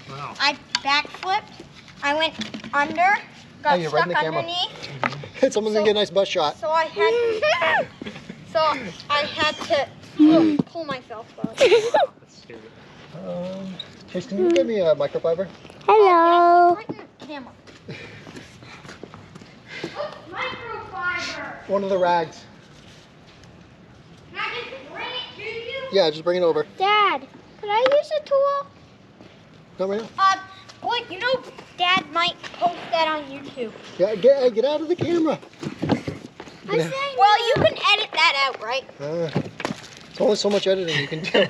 Wow. I backflipped. I went under, got stuck right underneath. Someone's gonna get a nice butt shot. So I had to pull myself up. That's scary. Chase, can you give me a microfiber? Hello. Right in the camera. Microfiber. One of the rags. Can I just bring it to you? Yeah, just bring it over. Dad, could I use a tool? No, right now. Boy, you know Dad might post that on YouTube. Yeah, get out of the camera. Well, you can edit that out, right? There's only so much editing you can do.